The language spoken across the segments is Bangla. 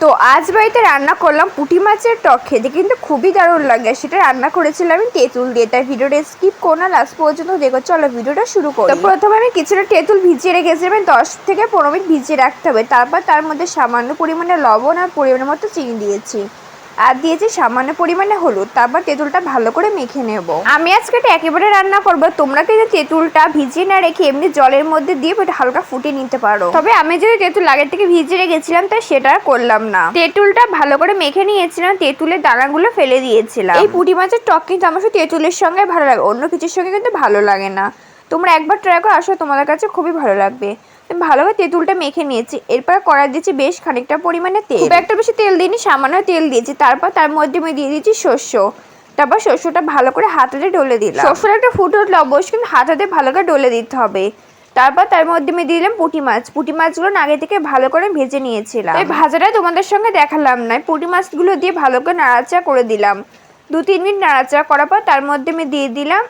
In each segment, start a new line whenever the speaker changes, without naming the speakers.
তো আজ বাড়িতে রান্না করলাম পুঁটি মাছের টক, খেতে কিন্তু খুবই দারুণ লাগে। সেটা রান্না করেছিলাম আমি তেঁতুল দিয়ে। তাই ভিডিওটা স্কিপ করো না, লাস্ট পর্যন্ত দেখো। চলো ভিডিওটা শুরু করি। তো প্রথমে আমি কিছুটা তেঁতুল ভিজিয়ে রেখেছিলাম, 10 থেকে 15 মিনিট ভিজিয়ে রাখতে হবে। তারপর তার মধ্যে সামান্য পরিমাণে লবণ আর পরিমাণের মতো চিনি দিয়েছি, আর দিয়েছি সামান্য পরিমাণে হলুদ। তারপর তেঁতুলটা ভালো করে মেখে নেব। আমি আজকে এটা একেবারে রান্না করবো। তোমরা কিন্তু তেঁতুলটা ভিজিয়ে না রেখে এমনি জলের মধ্যে দিয়ে হালকা ফুটিয়ে নিতে পারো। তবে আমি যদি তেঁতুল আগের থেকে ভিজিয়ে রেখেছিলাম তাই সেটা করলাম না। তেঁতুলটা ভালো করে মেখে নিয়েছিলাম, তেঁতুলের দানাগুলো ফেলে দিয়েছিলাম। এই পুঁটি মাছের টক কিন্তু আমার শুধু তেঁতুলের সঙ্গে ভালো লাগে, অন্য কিছুর সঙ্গে কিন্তু ভালো লাগে না। তোমরা একবার ট্রাই করে আসো, তোমাদের কাছে খুবই ভালো লাগবে। ভালোভাবে তেঁতুলটা মেখে নিয়েছি। এরপর কড়াই দিয়েছি বেশ খানিকটা পরিমাণে তেল। খুব একটা বেশি তেল দিইনি, সামান্য তেল দিয়েছি। তারপর তার মধ্যে আমি দিয়ে দিয়েছি শস্য। তারপর শস্যটা ভালো করে হাতাতে ডলে দিলাম। শস্যটা একটা ফুটে উঠলে অবশ্যই কিন্তু হাতাতে ভালো করে ডলে দিতে হবে। তারপর তার মধ্যে আমি দিয়ে দিলাম পুঁটি মাছ। পুঁটি মাছগুলো আগে থেকে ভালো করে ভেজে নিয়েছিলাম। এই ভাজাটা তোমাদের সঙ্গে দেখালাম না। পুঁটি মাছগুলো দিয়ে ভালো করে নাড়াচাড়া করে দিলাম। 2-3 মিনিট নাড়াচাড়া করার পর তার মধ্যে আমি দিয়ে দিলাম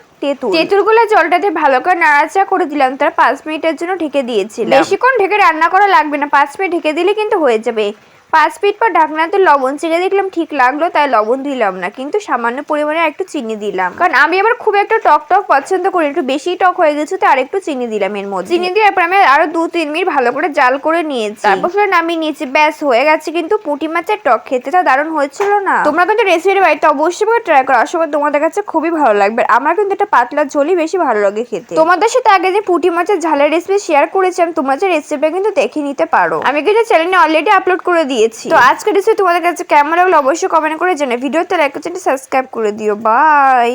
তেঁতুলগুলো জলটাতে ভালো করে নাড়াচাড়া করে দিলাম। তার 5 মিনিটের জন্য ঢেকে দিয়েছিলাম। বেশিক্ষণ ঢেকে রান্না করা লাগবে না, 5 মিনিট ঢেকে দিলে কিন্তু হয়ে যাবে। 5 মিনিট পর ঢাকনাতে লবণ চিড়ে দেখলাম ঠিক লাগলো, তাই লবণ দিলাম না, কিন্তু সামান্য পরিমাণে একটু চিনি দিলাম। কারণ আমি আবার খুব একটা টক টক পছন্দ করি, একটু বেশি টক হয়ে গেছে তো আরেকটু চিনি দিলাম এর মধ্যে। চিনি দেওয়ার পর আমি আরো 2-3 মিনিট ভালো করে জাল করে নিয়েছি। তারপর সেটা নামিয়ে নিয়েছি। ব্যাস হয়ে গেছে কিন্তু পুঁটি মাছের টক। খেতেটা দারুণ হয়েছিল না? তোমরা কিন্তু রেসিপির বাড়িতে অবশ্যই ট্রাই করো, আশা করি তোমাদের কাছে খুবই ভালো লাগবে। আমার কিন্তু এটা পাতলা ঝোলই বেশি ভালো লাগে খেতে। তোমাদের সাথে আগে যে পুঁটি মাছের ঝালের রেসিপি শেয়ার করেছিলাম, তোমরা যে রেসিপিটা কিন্তু দেখে নিতে পারো। আমি কিন্তু চ্যানেলে অলরেডি আপলোড করে দিয়েছি। তো আজকের রেসিপি তোমাদের কাছে কেমন লাগলো অবশ্যই কমেন্ট করে জানাও। ভিডিওতে লাইক চ্যানেলটি সাবস্ক্রাইব করে দিও। বাই।